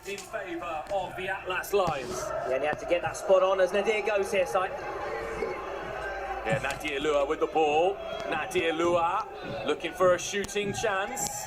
in favour of the Atlas Lions. Yeah, and you have to get that spot on as Nadir goes here, Si. Yeah, Nadir Lua with the ball. Nadir Lua looking for a shooting chance.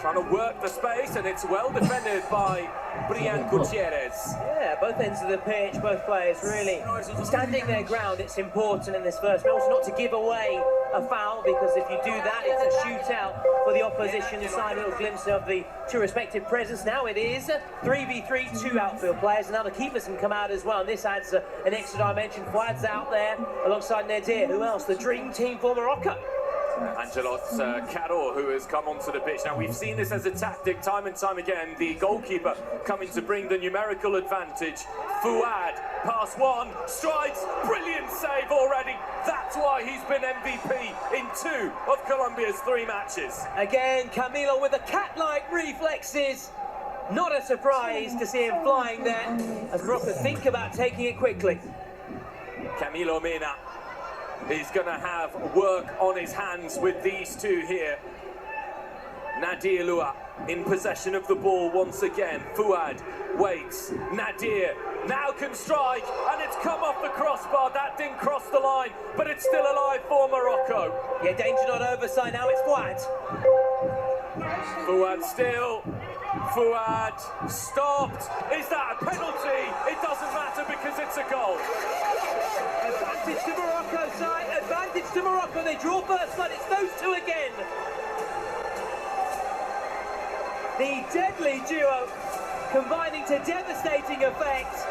Trying to work the space, and it's well defended by Brian Gutierrez. Yeah, both ends of the pitch, both players really standing their ground. It's important in this first minute not to give away a foul, because if you do that, it's a shootout for the opposition side. A little glimpse of the two respective presence. Now it is 3v3, two outfield players, and now the keepers can come out as well. And this adds an extra dimension. Fouad's out there alongside Nadir. Who else? The dream team for Morocco. Angelos Caro, who has come onto the pitch. Now, we've seen this as a tactic time and time again. The goalkeeper coming to bring the numerical advantage. Fouad, pass one, strikes, brilliant save already. That's why he's been MVP in 2 of Colombia's 3 matches. Again, Camilo with the cat-like reflexes. Not a surprise to see him flying there as Morocco think about taking it quickly. Camilo Mena is going to have work on his hands with these two here. Nadir Lua in possession of the ball once again. Fouad waits. Nadir now can strike, and it's come off the crossbar. That didn't cross the line, but it's still alive for Morocco. Yeah, danger not oversight. Now it's Fouad. Fouad still. Fouad stopped. Is that a penalty? It doesn't matter because it's a goal. Advantage to Morocco, side. Advantage to Morocco. They draw first, but it's those two again. The deadly duo combining to devastating effect.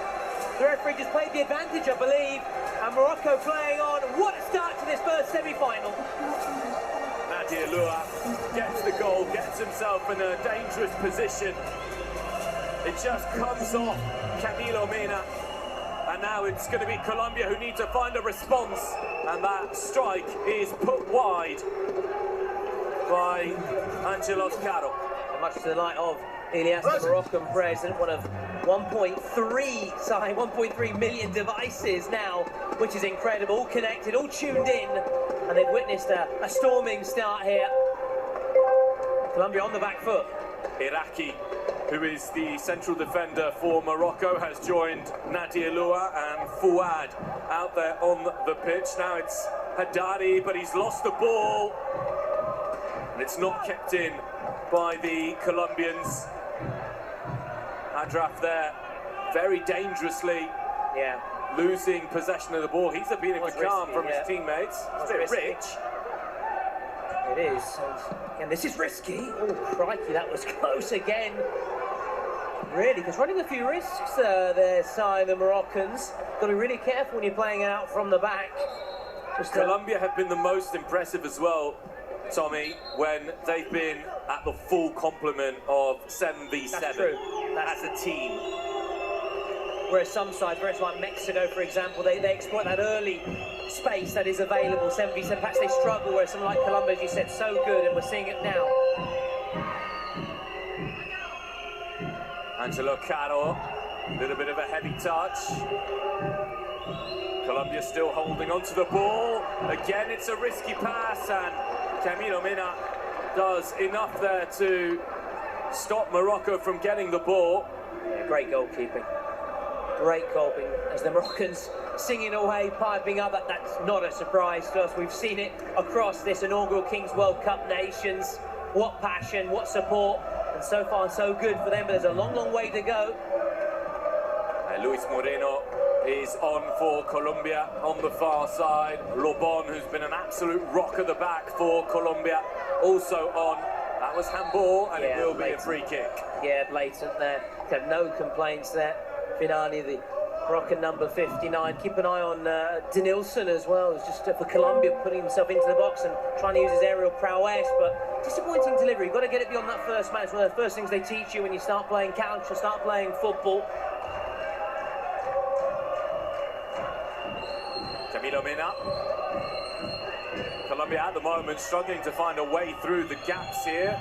The referee just played the advantage, I believe, and Morocco playing on. What a start to this first semi-final. Nadir Lua gets the goal, gets himself in a dangerous position. It just comes off Camilo Mena. And now it's going to be Colombia who need to find a response. And that strike is put wide by Angelos Caro. Much to the light of Elias, the Moroccan president, one of 1.3 million devices now, which is incredible. All connected, all tuned in, and they've witnessed a storming start here. Colombia on the back foot. Iraqi, who is the central defender for Morocco, has joined Nadir Lua and Fouad out there on the pitch. Now it's Haddadi, but he's lost the ball, and it's not kept in by the Colombians. Adraf there, very dangerously, losing possession of the ball. He's appealing for calm from his teammates. It's a bit rich. It is. And this is risky. Oh, crikey, that was close again. Really, because running a few risks there, Si, the Moroccans. Got to be really careful when you're playing out from the back. Colombia have been the most impressive as well, Tommy, when they've been at the full complement of 7v7 as a team. Whereas some sides, whereas like Mexico, for example, they exploit that early space that is available, 7v7. Perhaps they struggle, whereas something like Colombia, as you said, so good, and we're seeing it now. Angelo Caro, a little bit of a heavy touch. Colombia still holding onto the ball. Again, it's a risky pass, and Camilo Mena does enough there to stop Morocco from getting the ball. Yeah, great goalkeeping. Great goalkeeping as the Moroccans singing away, piping up. That's not a surprise to us. We've seen it across this inaugural Kings World Cup nations. What passion, what support, and so far so good for them, but there's a long, long way to go. Luis Moreno is on for Colombia on the far side. Lobon, who's been an absolute rock at the back for Colombia, also on. That was handball, and it will be a free kick. Yeah, blatant there. Have no complaints there. Finani, the Moroccan number 59. Keep an eye on Denilson as well. It's just for Colombia putting himself into the box and trying to use his aerial prowess, but disappointing delivery. You've got to get it beyond that first man. It's one of the first things they teach you when you start playing counter, start playing football. Camilo Mena. Colombia at the moment struggling to find a way through the gaps here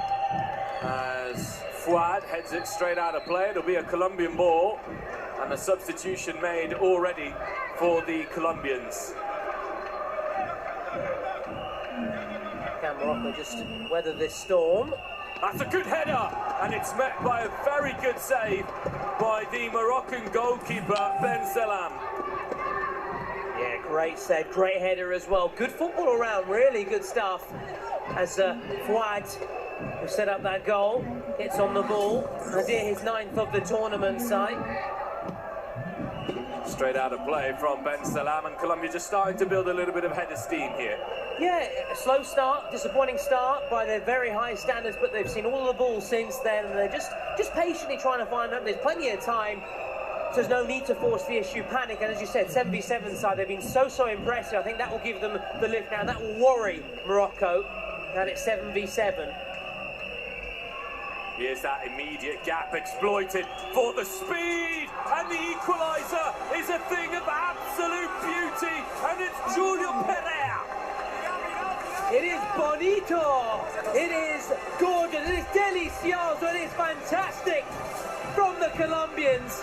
as Fouad heads it straight out of play. It'll be a Colombian ball, and a substitution made already for the Colombians. Can Morocco just weather this storm? That's a good header, and it's met by a very good save by the Moroccan goalkeeper, Ben Salam. Yeah, great save, great header as well. Good football around, really good stuff. As Fouad, who set up that goal, hits on the ball. Nadir, his 9th of the tournament side. Straight out of play from Ben Salam, and Colombia just starting to build a little bit of head of steam here. Yeah, a slow start, disappointing start by their very high standards, but they've seen all the balls since then, and they're just patiently trying to find out. There's plenty of time, so there's no need to force the issue, panic, and as you said, 7v7 side, they've been so impressive. I think that will give them the lift now. That will worry Morocco, that it's 7v7. Here's that immediate gap exploited for the speed, and the equaliser is a thing of absolute beauty, and it's Julio Pereira. It is bonito, it is gorgeous, it is delicioso, it is fantastic from the Colombians.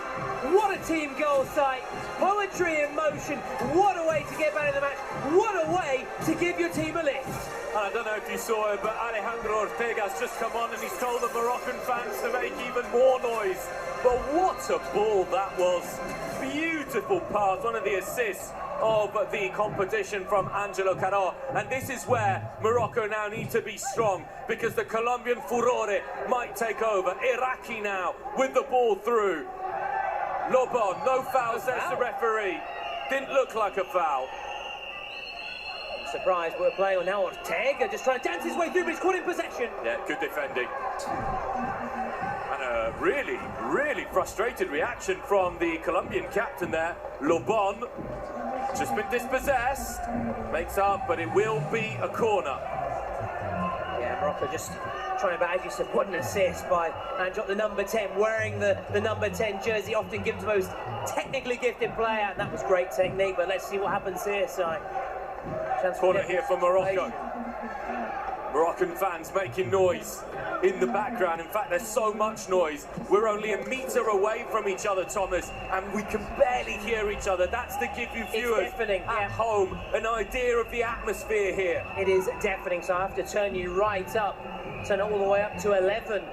What a team goal sight, poetry in motion, what a way to get back in the match, what a way to give your team a lift. I don't know if you saw it, but Alejandro Ortega's just come on and he's told the Moroccan fans to make even more noise. But what a ball that was. Beautiful pass, one of the assists of the competition from Angelo Caro. And this is where Morocco now need to be strong, because the Colombian furore might take over. Iraqi now with the ball through. Lobon, no foul, says the referee. Didn't look like a foul. Surprised we're playing on now. Ortega just trying to dance his way through, but he's caught in possession. Yeah, good defending. And a really frustrated reaction from the Colombian captain there. Lobon, just been dispossessed. Makes up, but it will be a corner. Yeah, Morocco just trying to, as you said, what an assist by Anjot, the number 10, wearing the number 10 jersey, often given to the most technically gifted player, and that was great technique, but let's see what happens here, Si. Corner here for Morocco. Moroccan fans making noise in the background. In fact, there's so much noise. We're only a metre away from each other, Thomas, and we can barely hear each other. That's to give you viewers at home an idea of the atmosphere here. It is deafening, so I have to turn you right up, turn it all the way up to 11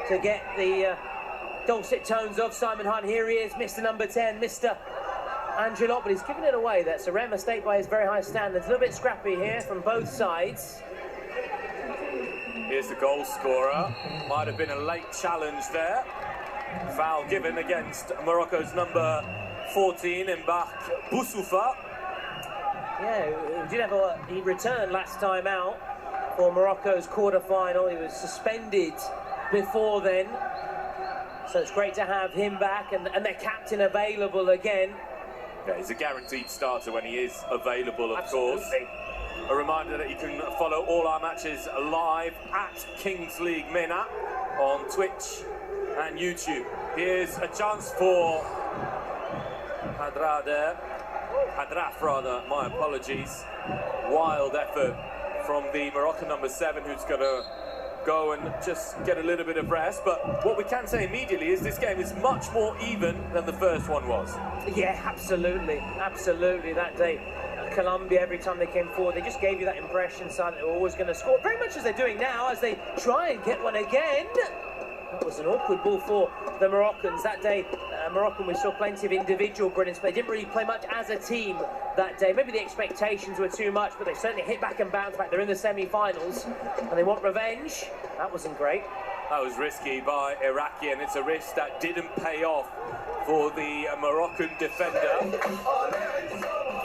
to get the dulcet tones of Simon Hunt. Here he is, Mr. number 10, Mr. Angelot, but he's given it away. That's a rare mistake by his very high standards. A little bit scrappy here from both sides. Here's the goal scorer. Might have been a late challenge there. Foul given against Morocco's number 14, Mbak Boussoufa. Yeah, he returned last time out for Morocco's quarter-final. He was suspended before then. So it's great to have him back and their captain available again. Yeah, he's a guaranteed starter when he is available, of course. A reminder that you can follow all our matches live at Kings League MENA on Twitch and YouTube. Here's a chance for Hadraf rather, my apologies. Wild effort from the Moroccan number 7, who's going to go and just get a little bit of rest. But what we can say immediately is this game is much more even than the first one was. Yeah, absolutely that day. Colombia, every time they came forward, they just gave you that impression, so that they were always going to score, very much as they're doing now, as they try and get one again. That was an awkward ball for the Moroccans. That day, Moroccan, we saw plenty of individual brilliance, but they didn't really play much as a team that day. Maybe the expectations were too much, but they certainly hit back and bounced back. They're in the semi-finals, and they want revenge. That wasn't great. That was risky by Iraqi, and it's a risk that didn't pay off for the Moroccan defender.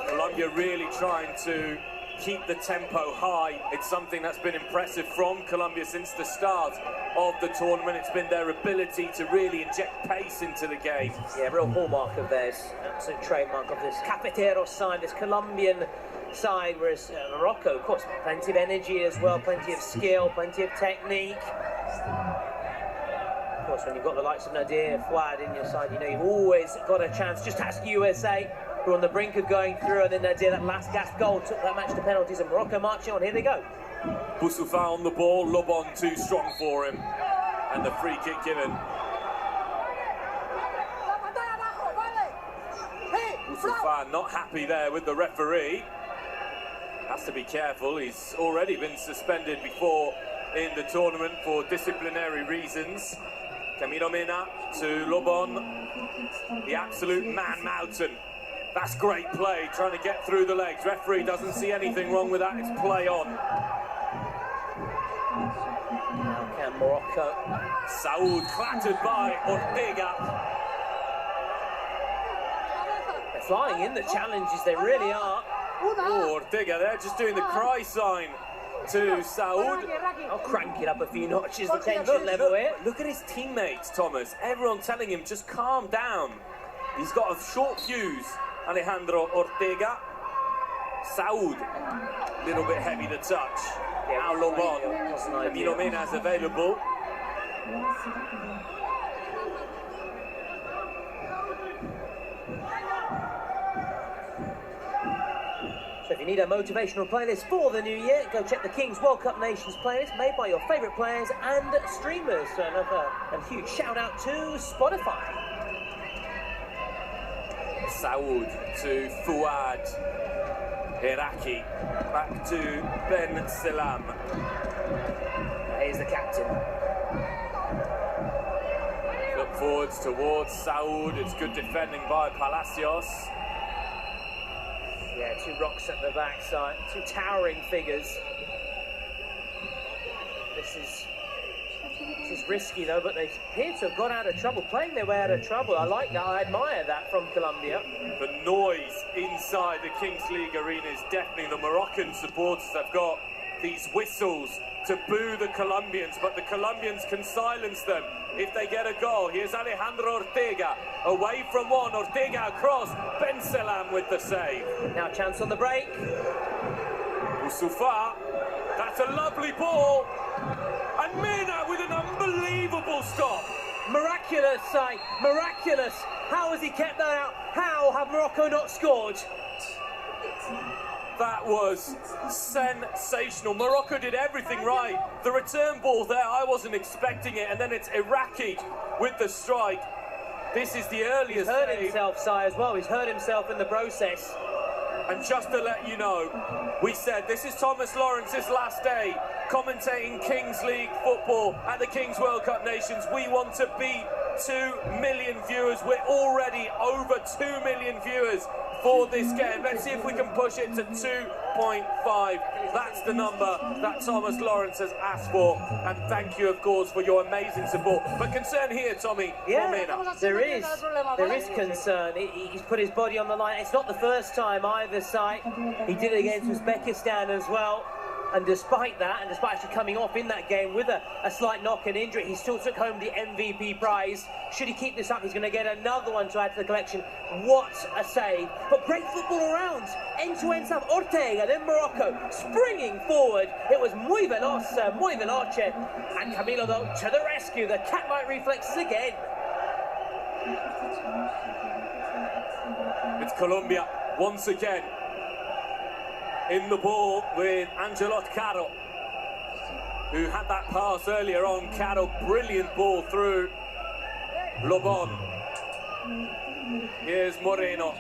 Colombia really trying to keep the tempo high. It's something that's been impressive from Colombia since the start of the tournament. It's been their ability to really inject pace into the game. Yeah, real hallmark of theirs, absolute trademark of this Cafeteros side, this Colombian side, whereas Morocco, of course, plenty of energy as well, plenty of skill, plenty of technique. Of course, when you've got the likes of Nadir, Fouad in your side, you know you've always got a chance. Just ask USA, who are on the brink of going through, and then Nadir, that last gasp goal, took that match to penalties, and Morocco marching on. Here they go. Boussoufa on the ball, Lobon too strong for him, and the free kick given. Boussoufa not happy there with the referee. Has to be careful, he's already been suspended before in the tournament for disciplinary reasons. Camilo Mena to Lobon, the absolute man mountain. That's great play, trying to get through the legs. Referee doesn't see anything wrong with that, it's play on. Now can Morocco. Saud clattered by Ortega. They're flying in the challenges, they really are. Oh, Ortega there, just doing the cry sign to Saud. I'll crank it up a few notches, the tension level here. Look at his teammates, Thomas. Everyone telling him, just calm down. He's got a short fuse, Alejandro Ortega. Saud, a little bit heavy to touch. Now Lobon, Camilo Mena is available. So if you need a motivational playlist for the new year, go check the King's World Cup Nations playlist made by your favourite players and streamers. So another huge shout out to Spotify. Saud to Fouad. Iraqi back to Ben Selam. Here's the captain. Look forwards towards Saud. It's good defending by Palacios. Yeah, two rocks at the backside, two towering figures. This is risky though, but they appear to have got out of trouble, playing their way out of trouble. I like that, I admire that from Colombia. The noise inside the Kings League arena is deafening. The Moroccan supporters have got these whistles to boo the Colombians, but the Colombians can silence them if they get a goal. Here's Alejandro Ortega, away from one, Ortega across, Ben Selam with the save. Now chance on the break. Oussoufa, that's a lovely ball, and Mena with an unbelievable stop. Miraculous sight, miraculous. How has he kept that out? How have Morocco not scored? That was sensational. Morocco did everything right. The return ball there, I wasn't expecting it, and then it's Iraqi with the strike. This is the earliest. He's hurt himself, Si, as well. He's hurt himself in the process. And just to let you know, we said this is Thomas Lawrence's last day commentating Kings League football at the Kings World Cup Nations. We want to beat 2 million viewers. We're already over 2 million viewers for this game. Let's see if we can push it to 2.5. That's the number that Thomas Lawrence has asked for. And thank you, of course, for your amazing support. But concern here, Tommy. Yeah, there is concern. He's put his body on the line. It's not the first time either side. He did it against Uzbekistan as well. And despite that, and despite actually coming off in that game with a slight knock and injury, he still took home the MVP prize. Should he keep this up, he's going to get another one to add to the collection. What a save. But great football around. End-to-end stuff. Ortega, then Morocco, springing forward. It was muy veloce, muy veloce. And Camilo, though, to the rescue. The cat-like reflexes again. It's Colombia once again in the ball with Angelot Caro, who had that pass earlier on. Caro, brilliant ball through Lobon. Here's Moreno,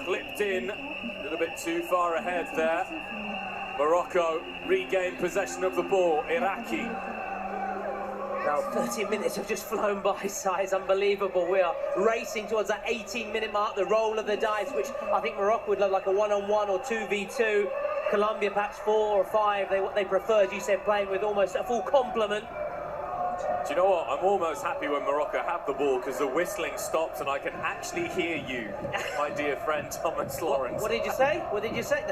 clipped in, a little bit too far ahead there. Morocco regain possession of the ball. Iraqi. Now 30 minutes have just flown by, size unbelievable. We are racing towards that 18-minute mark, the roll of the dice, which I think Morocco would love, like a 1-on-1 or 2v2. Colombia perhaps 4 or 5, what they prefer, as you said, playing with almost a full complement. Do you know what? I'm almost happy when Morocco have the ball, because the whistling stops and I can actually hear you, my dear friend Thomas Lawrence. What did you say? What did you say?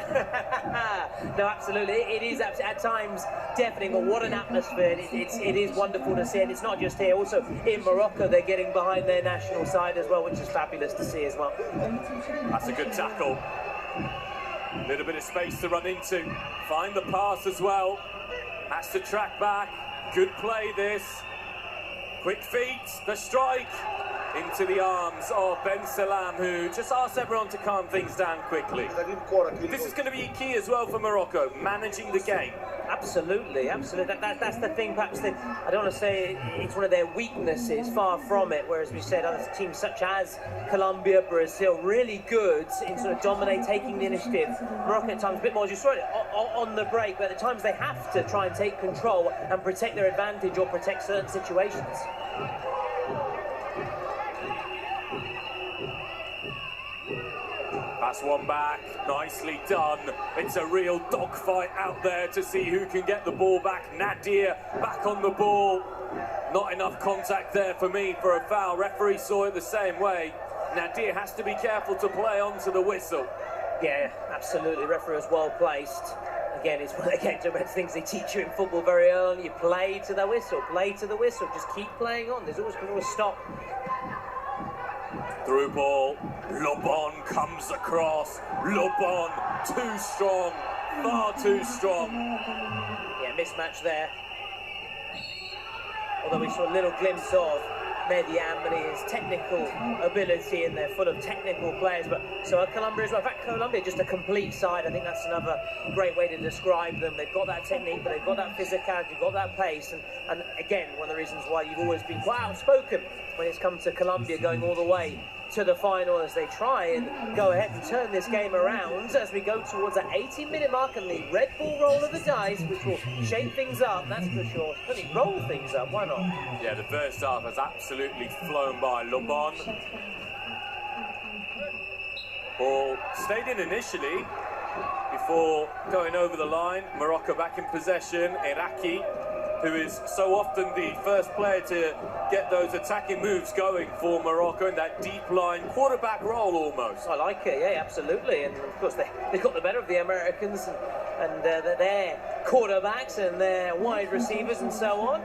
No, absolutely. It is at times deafening, but what an atmosphere. It is wonderful to see, and it's not just here. Also in Morocco, they're getting behind their national side as well, which is fabulous to see as well. That's a good tackle. A little bit of space to run into. Find the pass as well. Has to track back. Good play this. Quick feet, the strike into the arms of Ben Selam, who just asked everyone to calm things down quickly. This is going to be key as well for Morocco, managing the game. Absolutely, absolutely. That's the thing, perhaps, that I don't want to say it's one of their weaknesses, far from it, whereas we said other teams such as Colombia, Brazil, really good in sort of dominate, taking the initiative. Morocco at times a bit more, as you saw it, on the break, but at times they have to try and take control and protect their advantage or protect certain situations. That's one back, nicely done. It's a real dogfight out there to see who can get the ball back. Nadir back on the ball. Not enough contact there for me for a foul. Referee saw it the same way. Nadir has to be careful to play onto the whistle. Yeah, absolutely. Referee was well placed. Again, it's one of the things they teach you in football very early. You play to the whistle, play to the whistle. Just keep playing on. There's always going to stop. Through ball, Lobon comes across. Lobon, too strong, far too strong. Yeah, mismatch there. Although we saw a little glimpse of Mediam and his technical ability, and they're full of technical players. But so are Colombia as well. In fact, Colombia just a complete side. I think that's another great way to describe them. They've got that technique, but they've got that physicality, they've got that pace. And again, one of the reasons why you've always been quite outspoken when it's come to Colombia going all the way to the final, as they try and go ahead and turn this game around as we go towards that 18-minute mark and the Red Bull roll of the dice, which will shake things up, that's for sure. Certainly roll things up, why not? Yeah, the first half has absolutely flown by. Lobon. Ball stayed in initially before going over the line. Morocco back in possession. Iraqi, who is so often the first player to get those attacking moves going for Morocco in that deep line quarterback role almost. I like it, yeah, absolutely. And of course they got the better of the Americans and their quarterbacks and their wide receivers and so on.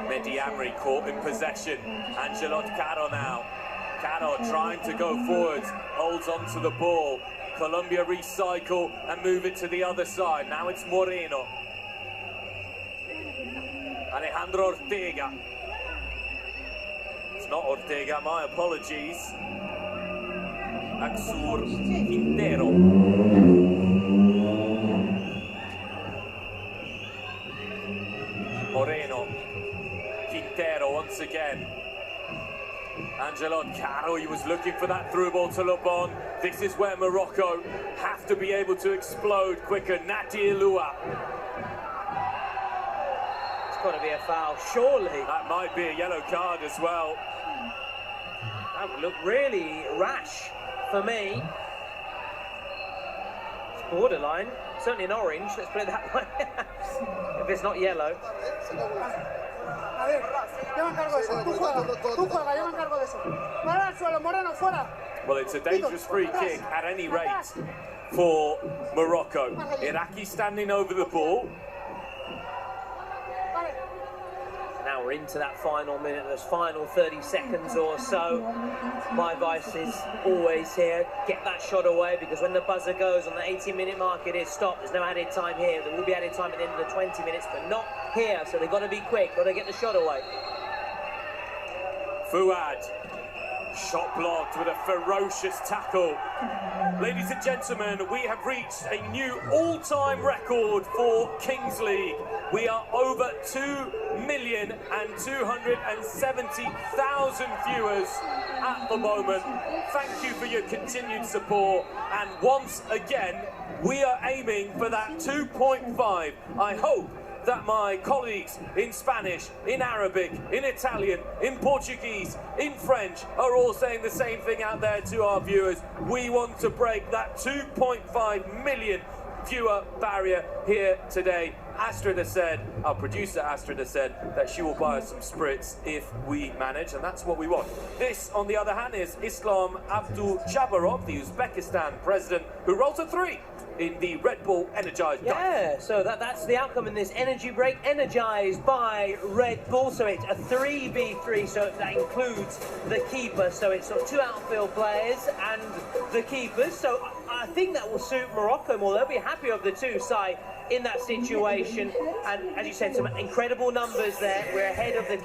Mehdi Amri caught in possession. Angelot Caro now. Caro trying to go forwards, holds onto the ball. Colombia recycle and move it to the other side. Now it's Moreno. Alejandro Ortega. It's not Ortega, my apologies. Axur Quintero. Moreno. Quintero once again. Angelot Caro, he was looking for that through ball to Lobon. This is where Morocco have to be able to explode quicker. Nadir Lua. Got to be a foul, surely. That might be a yellow card as well. That would look really rash for me. It's borderline, certainly an orange, let's put it that way. If it's not yellow. Well, it's a dangerous free kick at any rate for Morocco. Iraqi standing over the ball. Now we're into that final minute, those final 30 seconds or so. My advice is always here, get that shot away, because when the buzzer goes on the 18-minute mark, it is stopped. There's no added time here. There will be added time at the end of the 20 minutes, but not here. So they've got to be quick, got to get the shot away. Fuad, shot blocked with a ferocious tackle. Ladies and gentlemen, we have reached a new all-time record for Kings League. We are over 2,270,000 viewers at the moment. Thank you for your continued support. And once again, we are aiming for that 2.5. I hope that my colleagues in Spanish, in Arabic, in Italian, in Portuguese, in French are all saying the same thing out there to our viewers. We want to break that 2.5 million viewer barrier here today. Astrid has said, our producer Astrid has said, that she will buy us some spritz if we manage, and that's what we want. This, on the other hand, is Islam Abdul Jabarov, the Uzbekistan president, who rolls a 3 in the Red Bull Energized Dive. Yeah, so that's the outcome in this energy break, energized by Red Bull. So it's a 3v3, so that includes the keeper. So it's sort of 2 outfield players and the keepers. So I think that will suit Morocco more. They'll be happy of the two. Sai, in that situation. And as you said, some incredible numbers there. We're ahead of the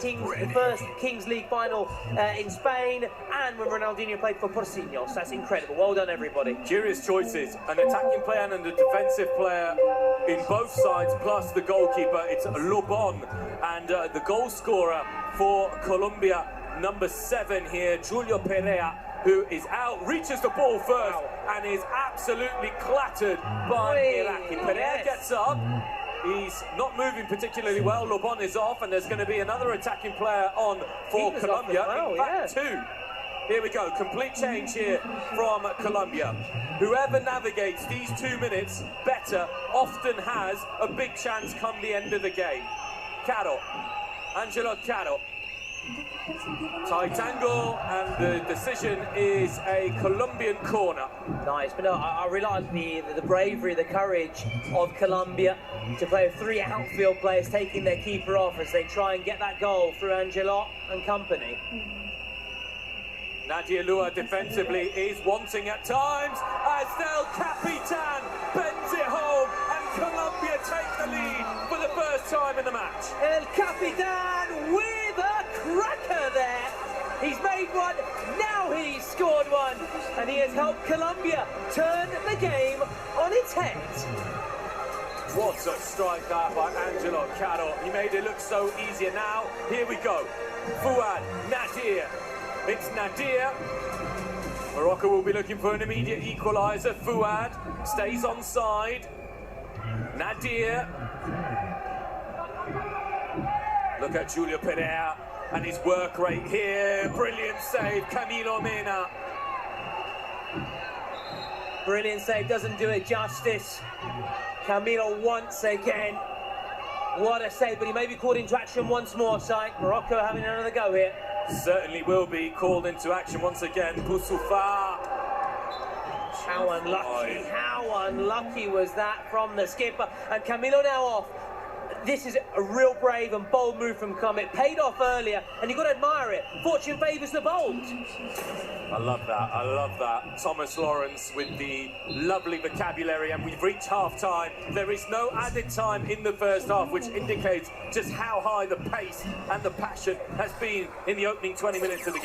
first Kings League final in Spain, and when Ronaldinho played for Porcinos. That's incredible. Well done, everybody. Curious choices. An attacking player and a defensive player in both sides, plus the goalkeeper. It's Lobon, and the goal scorer for Colombia, number 7 here, Julio Perea, who is out, reaches the ball first, and is absolutely clattered by Iraqi. Perea gets up. He's not moving particularly well. Lobon is off, and there's going to be another attacking player on for Colombia. In fact, 2. Here we go, complete change here from Colombia. Whoever navigates these 2 minutes better often has a big chance come the end of the game. Caro, Angelo Caro. Tight angle, and the decision is a Colombian corner. Nice, but no, I realise the bravery, the courage of Colombia to play with 3 outfield players taking their keeper off as they try and get that goal through Angelo and company. Nadia Lua defensively is wanting at times as El Capitan bends it home, and Colombia take the lead for the first time in the match. El Capitan with a cracker there. He's made one, now he's scored one, and he has helped Colombia turn the game on its head. What a strike that by Angelo Caro. He made it look so easy. Now, here we go. Fuad, Nadir. It's Nadir. Morocco will be looking for an immediate equaliser. Fuad stays onside. Nadir. Look at Julio Perea and his work rate here. Brilliant save, Camilo Mena. Brilliant save, doesn't do it justice. Camilo once again. What a save, but he may be called into action once more, side. Morocco having another go here. Certainly will be called into action once again. Boussoufa. How unlucky was that from the skipper? And Camilo now off. This is a real brave and bold move from Cum. It paid off earlier, and you've got to admire it. Fortune favours the bold. I love that, I love that. Thomas Lawrence with the lovely vocabulary, and we've reached half-time. There is no added time in the first half, which indicates just how high the pace and the passion has been in the opening 20 minutes of the game.